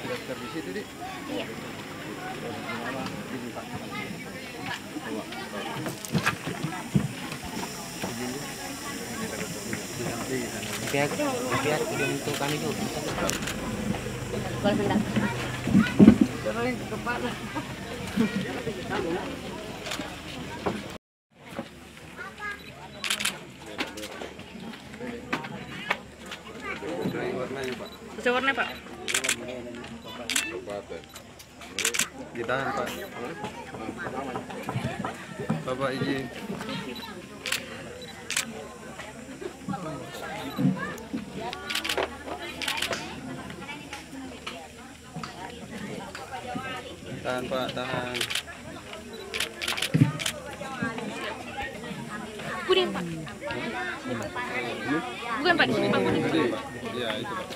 Daftar di situ, Dik? Iya. Biar untuk kami juga. Boleh bentar. Terus ke kepala. Warnanya, Pak. Bisa warna, Pak? Ditahan, Pak. Bapak izin. Tahan, Pak, tahan. Kuning, Pak. Bukan, Pak, di sini, Pak. Kuning. Iya, itu, Pak.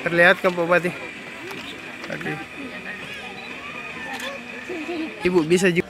Terlihat kan Pak Bupati? Tadi. Ibu bisa juga